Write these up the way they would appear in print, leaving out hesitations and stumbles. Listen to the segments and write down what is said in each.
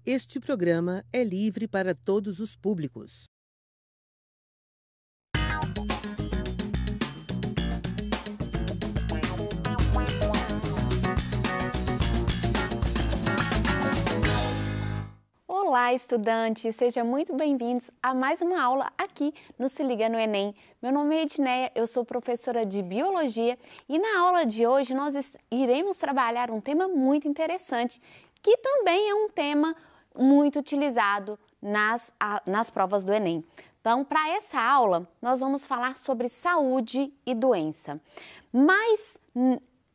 Este programa é livre para todos os públicos. Olá, estudantes! Sejam muito bem-vindos a mais uma aula aqui no Se Liga no Enem. Meu nome é Edneia, eu sou professora de Biologia e na aula de hoje nós iremos trabalhar um tema muito interessante, que também é um tema muito utilizado nas provas do Enem. Então, para essa aula, nós vamos falar sobre saúde e doença, mas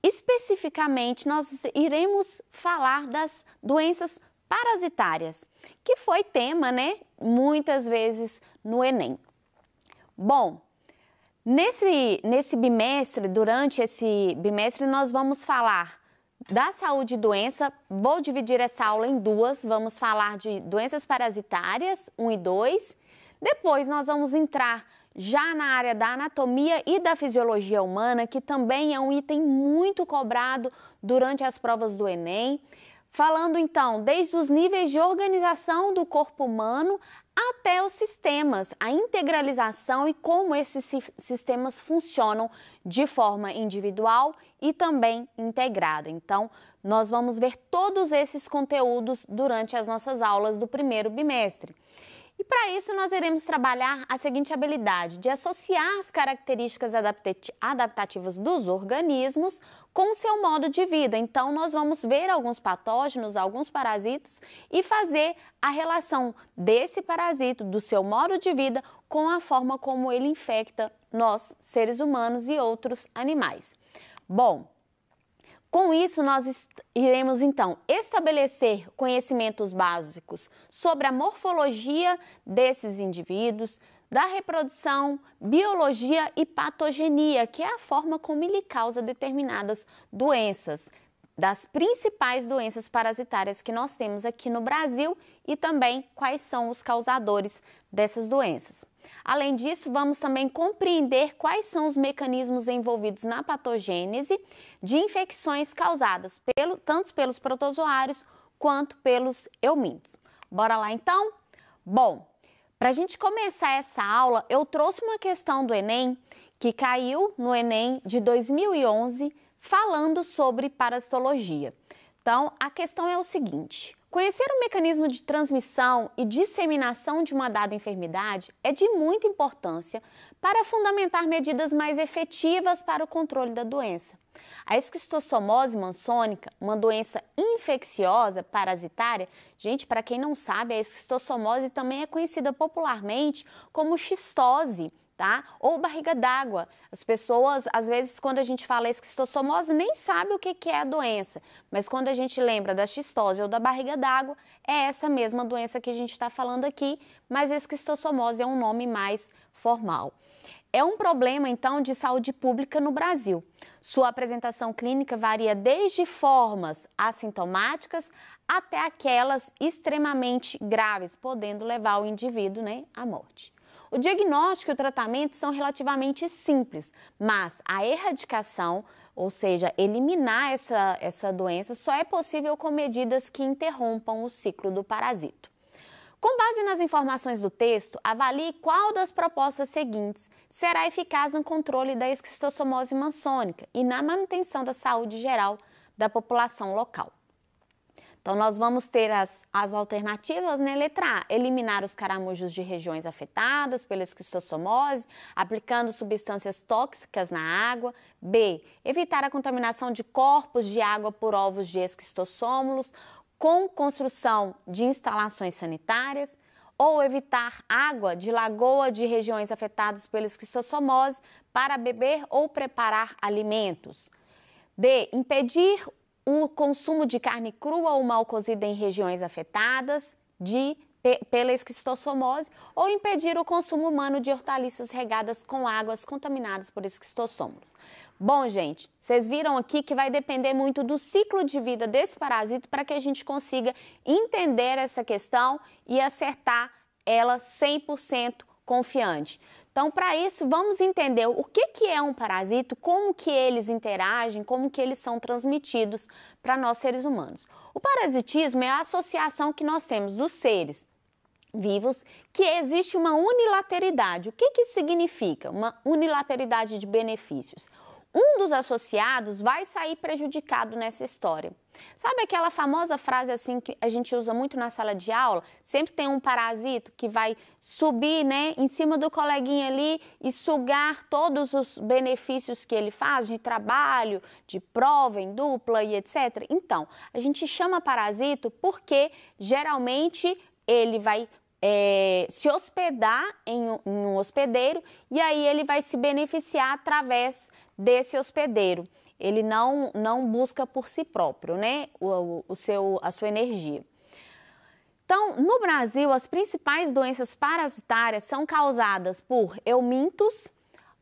especificamente nós iremos falar das doenças parasitárias, que foi tema, muitas vezes no Enem. Bom, durante esse bimestre, nós vamos falar da saúde e doença. Vou dividir essa aula em duas. Vamos falar de doenças parasitárias, 1 e 2. Depois, nós vamos entrar já na área da anatomia e da fisiologia humana, que também é um item muito cobrado durante as provas do Enem. Falando então desde os níveis de organização do corpo humano até os sistemas, a integralização e como esses sistemas funcionam de forma individual e também integrada. Então, nós vamos ver todos esses conteúdos durante as nossas aulas do primeiro bimestre. E para isso nós iremos trabalhar a seguinte habilidade de associar as características adaptativas dos organismos com o seu modo de vida. Então, nós vamos ver alguns patógenos, alguns parasitas e fazer a relação desse parasito, do seu modo de vida, com a forma como ele infecta nós, seres humanos e outros animais. Bom, com isso, nós iremos, então, estabelecer conhecimentos básicos sobre a morfologia desses indivíduos, da reprodução, biologia e patogenia, que é a forma como ele causa determinadas doenças, das principais doenças parasitárias que nós temos aqui no Brasil e também quais são os causadores dessas doenças. Além disso, vamos também compreender quais são os mecanismos envolvidos na patogênese de infecções causadas tanto pelos protozoários quanto pelos eumíndios. Bora lá então? Bom, para a gente começar essa aula, eu trouxe uma questão do Enem que caiu no Enem de 2011 falando sobre parasitologia. Então, a questão é o seguinte: conhecer o mecanismo de transmissão e disseminação de uma dada enfermidade é de muita importância para fundamentar medidas mais efetivas para o controle da doença. A esquistossomose mansônica, uma doença infecciosa parasitária, gente, para quem não sabe, a esquistossomose também é conhecida popularmente como xistose, tá? Ou barriga d'água. As pessoas, às vezes, quando a gente fala esquistossomose, nem sabe o que é a doença, mas quando a gente lembra da xistose ou da barriga d'água, é essa mesma doença que a gente está falando aqui, mas a esquistossomose é um nome mais formal. É um problema, então, de saúde pública no Brasil. Sua apresentação clínica varia desde formas assintomáticas até aquelas extremamente graves, podendo levar o indivíduo, à morte. O diagnóstico e o tratamento são relativamente simples, mas a erradicação, ou seja, eliminar essa doença, só é possível com medidas que interrompam o ciclo do parasito. Com base nas informações do texto, avalie qual das propostas seguintes será eficaz no controle da esquistossomose mansônica e na manutenção da saúde geral da população local. Então, nós vamos ter as alternativas, Letra A, eliminar os caramujos de regiões afetadas pela esquistossomose, aplicando substâncias tóxicas na água. B, evitar a contaminação de corpos de água por ovos de esquistossomos, com construção de instalações sanitárias, ou evitar água de lagoa de regiões afetadas pela esquistossomose para beber ou preparar alimentos. D, impedir o consumo de carne crua ou mal cozida em regiões afetadas pela esquistossomose ou impedir o consumo humano de hortaliças regadas com águas contaminadas por esquistossomos. Bom, gente, vocês viram aqui que vai depender muito do ciclo de vida desse parasito para que a gente consiga entender essa questão e acertar ela 100% confiante. Então, para isso, vamos entender o que é um parasito, como que eles interagem, como que eles são transmitidos para nós seres humanos. O parasitismo é a associação que nós temos dos seres vivos, que existe uma unilateralidade. O que significa uma unilateralidade de benefícios? Um dos associados vai sair prejudicado nessa história. Sabe aquela famosa frase assim que a gente usa muito na sala de aula? Sempre tem um parasito que vai subir, né, em cima do coleguinha ali e sugar todos os benefícios que ele faz de trabalho, de prova em dupla e etc. Então, a gente chama parasito porque geralmente ele vai se hospedar em um hospedeiro e aí ele vai se beneficiar através desse hospedeiro. Ele não busca por si próprio, né, a sua energia. Então, no Brasil, as principais doenças parasitárias são causadas por eumintos.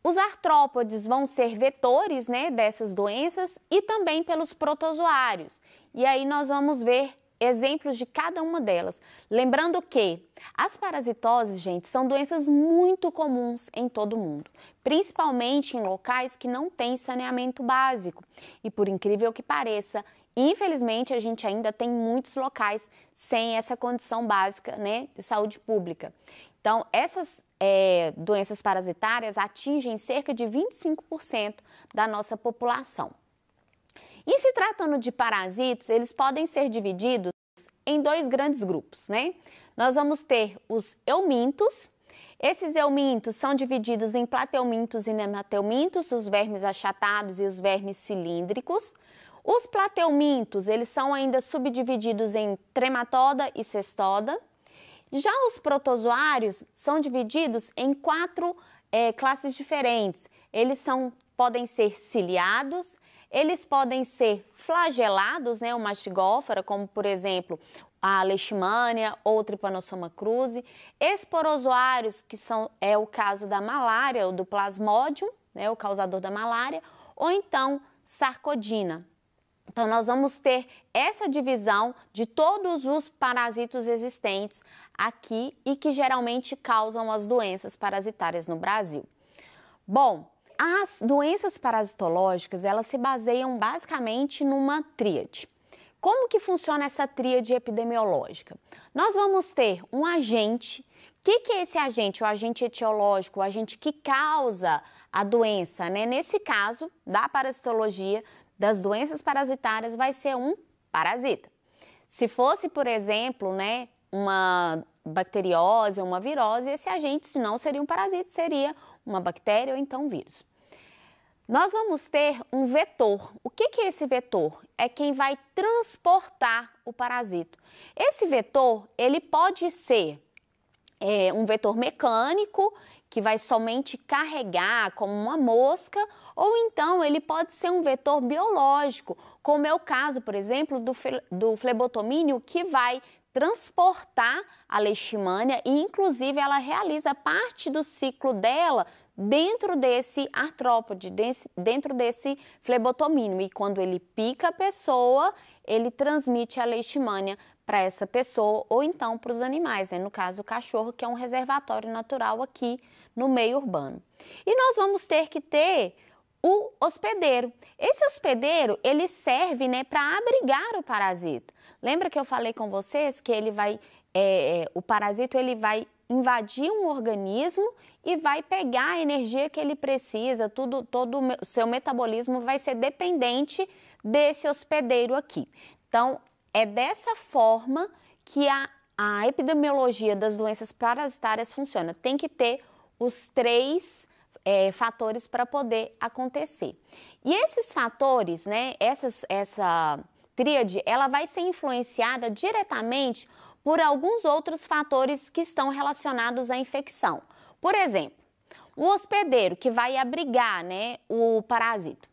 Os artrópodes vão ser vetores, né, dessas doenças e também pelos protozoários. E aí nós vamos ver exemplos de cada uma delas. Lembrando que as parasitoses, gente, são doenças muito comuns em todo o mundo, principalmente em locais que não têm saneamento básico. E por incrível que pareça, infelizmente a gente ainda tem muitos locais sem essa condição básica, né, de saúde pública. Então, essas doenças parasitárias atingem cerca de 25% da nossa população. E se tratando de parasitos, eles podem ser divididos em dois grandes grupos, né? Nós vamos ter os eumintos. Esses eumintos são divididos em plateumintos e nemateumintos, os vermes achatados e os vermes cilíndricos. Os plateumintos, eles são ainda subdivididos em trematoda e cestoda. Já os protozoários são divididos em quatro classes diferentes. Eles podem ser ciliados, eles podem ser flagelados, né, o mastigófora, como por exemplo a leishmania ou Trypanosoma cruzi. Esporozoários, que é o caso da malária ou do plasmodium, né, o causador da malária, ou então sarcodina. Então, nós vamos ter essa divisão de todos os parasitos existentes aqui e que geralmente causam as doenças parasitárias no Brasil. Bom, as doenças parasitológicas, elas se baseiam basicamente numa tríade. Como que funciona essa tríade epidemiológica? Nós vamos ter um agente. O que é esse agente? O agente etiológico, o agente que causa a doença, né? Nesse caso, da parasitologia, das doenças parasitárias, vai ser um parasita. Se fosse, por exemplo, né, uma bacteriose ou uma virose, esse agente não seria um parasita, seria uma bactéria ou então um vírus. Nós vamos ter um vetor. O que é esse vetor? É quem vai transportar o parasito. Esse vetor, ele pode ser um vetor mecânico, que vai somente carregar como uma mosca, ou então ele pode ser um vetor biológico, como é o caso, por exemplo, do flebotomínio, que vai transportar a leishmania e, inclusive, ela realiza parte do ciclo dela dentro desse artrópode, dentro desse flebotomínio. E quando ele pica a pessoa, ele transmite a leishmania para essa pessoa ou então para os animais, né? No caso, o cachorro, que é um reservatório natural aqui no meio urbano. E nós vamos ter que ter o hospedeiro. Esse hospedeiro, ele serve, né, para abrigar o parasita. Lembra que eu falei com vocês que ele vai, o parasito ele vai invadir um organismo e vai pegar a energia que ele precisa, todo o seu metabolismo vai ser dependente desse hospedeiro aqui. Então, é dessa forma que a epidemiologia das doenças parasitárias funciona. Tem que ter os três fatores para poder acontecer. E esses fatores, né, essa tríade, ela vai ser influenciada diretamente por alguns outros fatores que estão relacionados à infecção. Por exemplo, o hospedeiro que vai abrigar, né, o parasito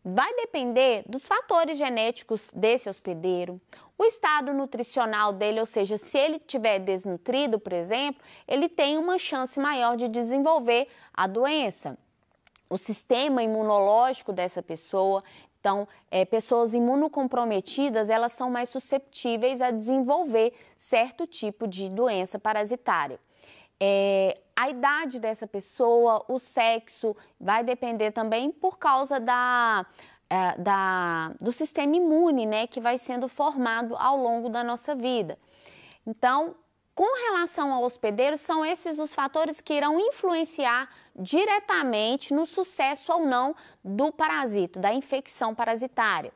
vai depender dos fatores genéticos desse hospedeiro, o estado nutricional dele, ou seja, se ele estiver desnutrido, por exemplo, ele tem uma chance maior de desenvolver a doença. O sistema imunológico dessa pessoa, então, pessoas imunocomprometidas, elas são mais susceptíveis a desenvolver certo tipo de doença parasitária. a idade dessa pessoa, o sexo, vai depender também por causa do sistema imune, né, que vai sendo formado ao longo da nossa vida. Então, com relação ao hospedeiro, são esses os fatores que irão influenciar diretamente no sucesso ou não do parasito, da infecção parasitária.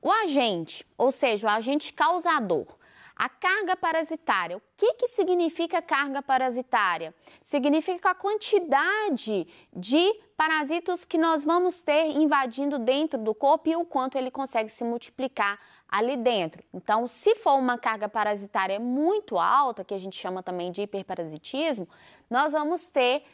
O agente, ou seja, o agente causador, a carga parasitária. O que significa carga parasitária? Significa a quantidade de parasitos que nós vamos ter invadindo dentro do corpo e o quanto ele consegue se multiplicar ali dentro. Então, se for uma carga parasitária muito alta, que a gente chama também de hiperparasitismo, nós vamos ter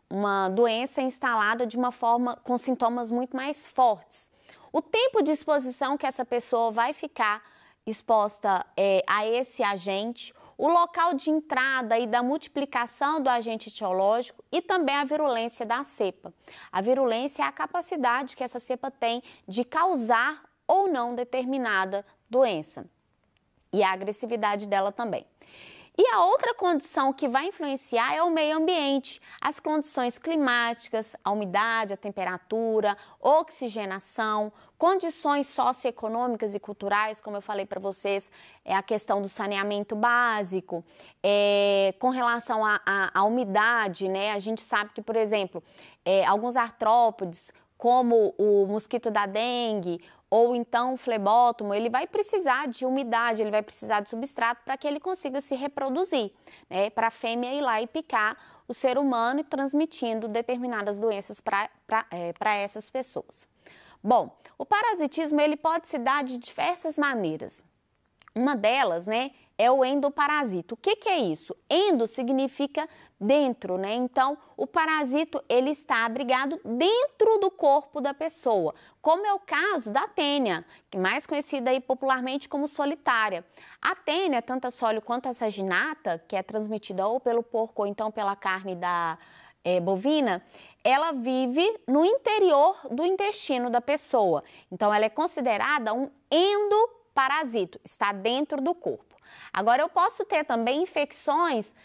uma doença instalada de uma forma com sintomas muito mais fortes. O tempo de exposição que essa pessoa vai ficar exposta a esse agente, o local de entrada e da multiplicação do agente etiológico e também a virulência da cepa. A virulência é a capacidade que essa cepa tem de causar ou não determinada doença e a agressividade dela também. E a outra condição que vai influenciar é o meio ambiente, as condições climáticas, a umidade, a temperatura, oxigenação, condições socioeconômicas e culturais, como eu falei para vocês, é a questão do saneamento básico, com relação à umidade, né? A gente sabe que, por exemplo, alguns artrópodes, como o mosquito da dengue, ou então o flebótomo, ele vai precisar de umidade, ele vai precisar de substrato para que ele consiga se reproduzir, né? Para a fêmea ir lá e picar o ser humano e transmitindo determinadas doenças para essas pessoas. Bom, o parasitismo ele pode se dar de diversas maneiras. Uma delas, né, é o endoparasito. O que é isso? Endo significa dentro, né? Então, o parasito, ele está abrigado dentro do corpo da pessoa, como é o caso da tênia, que é mais conhecida aí popularmente como solitária. A tênia, tanto a sólio quanto a saginata, que é transmitida ou pelo porco ou então pela carne da bovina, ela vive no interior do intestino da pessoa. Então, ela é considerada um endoparasito, está dentro do corpo. Agora, eu posso ter também infecções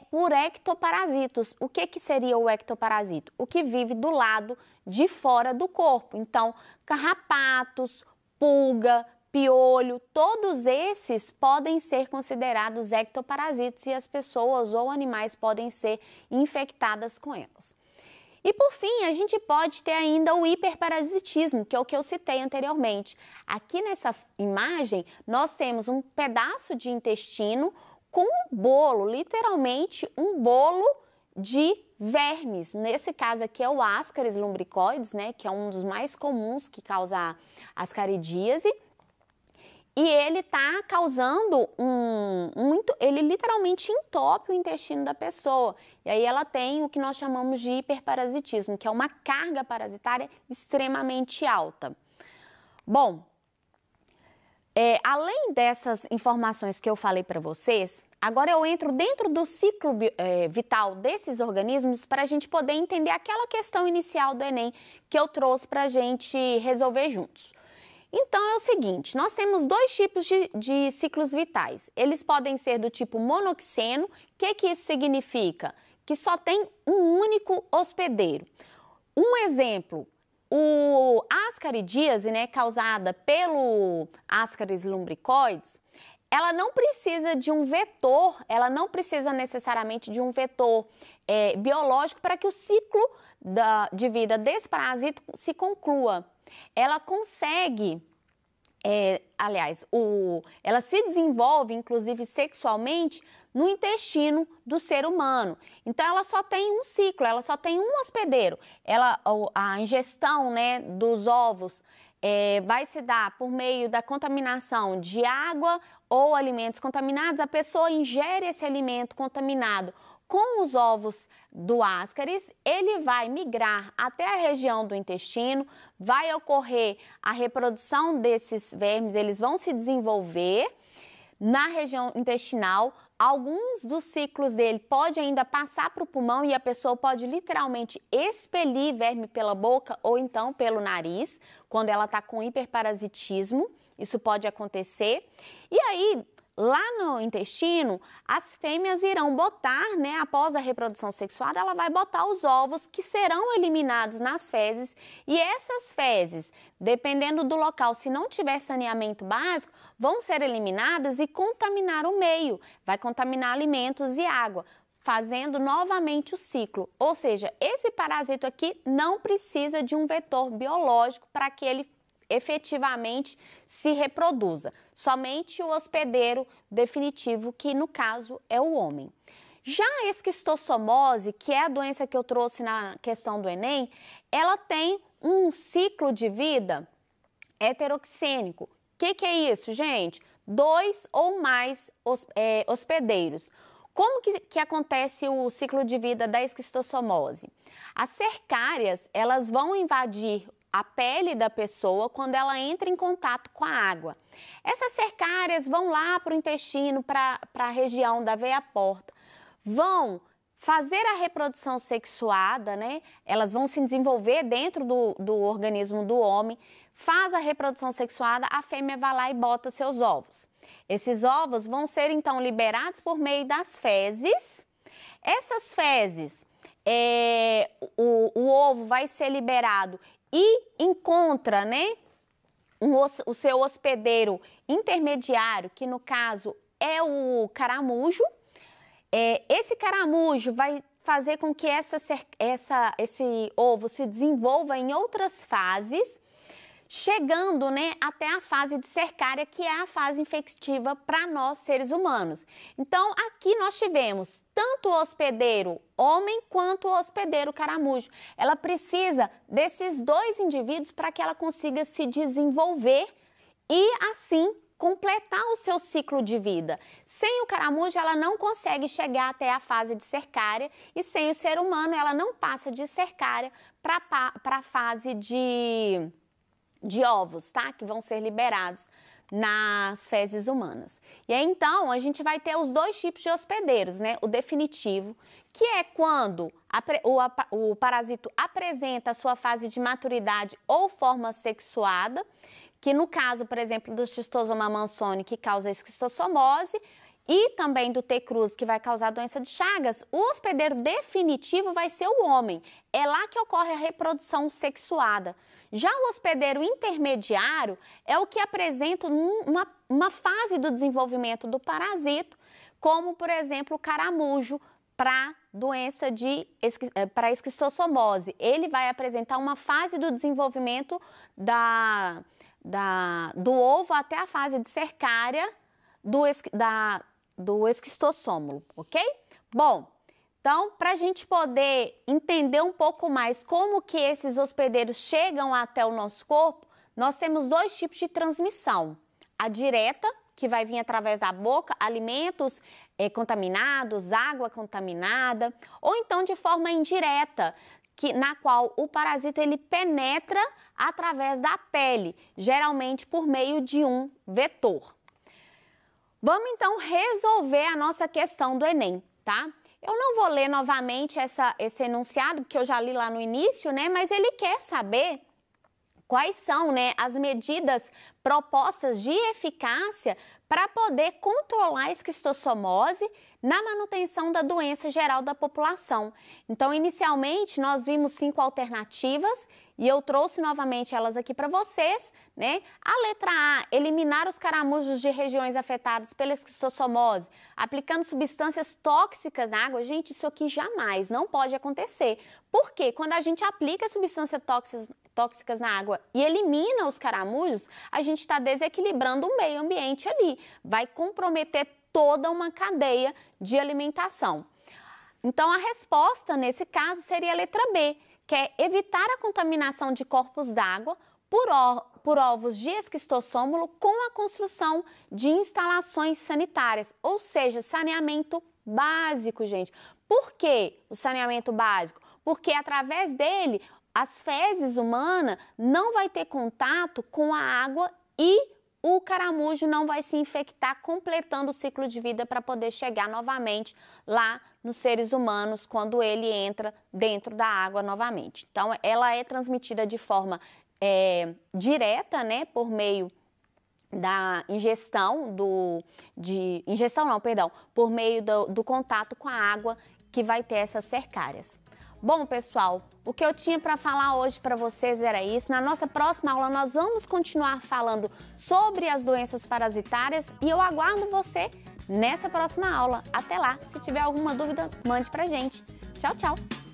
por ectoparasitos. O que seria o ectoparasito? O que vive do lado de fora do corpo. Então, carrapatos, pulga, piolho, todos esses podem ser considerados ectoparasitos e as pessoas ou animais podem ser infectadas com elas. E por fim, a gente pode ter ainda o hiperparasitismo, que é o que eu citei anteriormente. Aqui nessa imagem, nós temos um pedaço de intestino com um bolo, literalmente um bolo de vermes. Nesse caso aqui é o Ascaris lumbricoides, né, que é um dos mais comuns que causa ascaridíase. E ele está causando ele literalmente entope o intestino da pessoa. E aí ela tem o que nós chamamos de hiperparasitismo, que é uma carga parasitária extremamente alta. Bom, além dessas informações que eu falei para vocês, agora eu entro dentro do ciclo vital desses organismos para a gente poder entender aquela questão inicial do Enem que eu trouxe para a gente resolver juntos. Então, é o seguinte, nós temos dois tipos de ciclos vitais. Eles podem ser do tipo monoxeno. O que isso significa? Que só tem um único hospedeiro. Um exemplo, o ascaridíase, né, causada pelo Ascaris lumbricoides, ela não precisa de um vetor, ela não precisa necessariamente de um vetor biológico para que o ciclo de vida desse parasito se conclua. Ela consegue, ela se desenvolve, inclusive sexualmente, no intestino do ser humano. Então, ela só tem um ciclo, ela só tem um hospedeiro. A ingestão, né, dos ovos vai se dar por meio da contaminação de água ou alimentos contaminados. A pessoa ingere esse alimento contaminado com os ovos do Ascaris, ele vai migrar até a região do intestino, vai ocorrer a reprodução desses vermes, eles vão se desenvolver na região intestinal. Alguns dos ciclos dele pode ainda passar para o pulmão e a pessoa pode literalmente expelir verme pela boca ou então pelo nariz, quando ela está com hiperparasitismo, isso pode acontecer. E aí, lá no intestino, as fêmeas irão botar, né, após a reprodução sexuada, ela vai botar os ovos que serão eliminados nas fezes, e essas fezes, dependendo do local, se não tiver saneamento básico, vão ser eliminadas e contaminar o meio, vai contaminar alimentos e água, fazendo novamente o ciclo. Ou seja, esse parasito aqui não precisa de um vetor biológico para que ele efetivamente se reproduza. Somente o hospedeiro definitivo, que no caso é o homem. Já a esquistossomose, que é a doença que eu trouxe na questão do Enem, ela tem um ciclo de vida heteroxênico. O que é isso, gente? 2 ou mais hospedeiros. Como que acontece o ciclo de vida da esquistossomose? As cercárias, elas vão invadir a pele da pessoa quando ela entra em contato com a água. Essas cercárias vão lá para o intestino, para a região da veia porta, vão fazer a reprodução sexuada, né? Elas vão se desenvolver dentro do organismo do homem, faz a reprodução sexuada, a fêmea vai lá e bota seus ovos. Esses ovos vão ser então liberados por meio das fezes. Essas fezes, o ovo vai ser liberado e encontra, né, o seu hospedeiro intermediário, que no caso é o caramujo. Esse caramujo vai fazer com que esse ovo se desenvolva em outras fases, chegando, né, até a fase de cercária, que é a fase infectiva para nós, seres humanos. Então, aqui nós tivemos tanto o hospedeiro homem quanto o hospedeiro caramujo. Ela precisa desses dois indivíduos para que ela consiga se desenvolver e, assim, completar o seu ciclo de vida. Sem o caramujo, ela não consegue chegar até a fase de cercária, e sem o ser humano, ela não passa de cercária para a fase de ovos, tá? Que vão ser liberados nas fezes humanas. E aí, então, a gente vai ter os dois tipos de hospedeiros, né? O definitivo, que é quando o parasito apresenta a sua fase de maturidade ou forma sexuada, que no caso, por exemplo, do Schistosoma mansoni, que causa esquistossomose, e também do T. cruz, que vai causar doença de Chagas, o hospedeiro definitivo vai ser o homem. É lá que ocorre a reprodução sexuada. Já o hospedeiro intermediário é o que apresenta uma fase do desenvolvimento do parasito, como, por exemplo, o caramujo para doença para esquistossomose. Ele vai apresentar uma fase do desenvolvimento do ovo até a fase de cercária do esquistossômulo, ok? Bom, então, para a gente poder entender um pouco mais como que esses hospedeiros chegam até o nosso corpo, nós temos dois tipos de transmissão. A direta, que vai vir através da boca, alimentos contaminados, água contaminada, ou então de forma indireta, na qual o parasito ele penetra através da pele, geralmente por meio de um vetor. Vamos então resolver a nossa questão do Enem, tá? Eu não vou ler novamente esse enunciado, porque eu já li lá no início, né? Mas ele quer saber quais são, né, as medidas propostas de eficácia para poder controlar a esquistossomose na manutenção da doença geral da população. Então, inicialmente, nós vimos 5 alternativas e eu trouxe novamente elas aqui para vocês, né? A letra A, eliminar os caramujos de regiões afetadas pela esquistossomose, aplicando substâncias tóxicas na água. Gente, isso aqui jamais, não pode acontecer. Por quê? Quando a gente aplica substâncias tóxicas na água e elimina os caramujos, a gente está desequilibrando o meio ambiente ali. Vai comprometer toda uma cadeia de alimentação. Então, a resposta nesse caso seria a letra B, que é evitar a contaminação de corpos d'água por ovos de esquistossômulo com a construção de instalações sanitárias, ou seja, saneamento básico, gente. Por que o saneamento básico? Porque através dele, as fezes humanas não vai ter contato com a água e o caramujo não vai se infectar, completando o ciclo de vida para poder chegar novamente lá nos seres humanos quando ele entra dentro da água novamente. Então, ela é transmitida de forma direta, né, por meio da ingestão por meio do contato com a água que vai ter essas cercárias. Bom, pessoal, o que eu tinha para falar hoje para vocês era isso. Na nossa próxima aula nós vamos continuar falando sobre as doenças parasitárias e eu aguardo você nessa próxima aula. Até lá, se tiver alguma dúvida, mande pra gente. Tchau, tchau!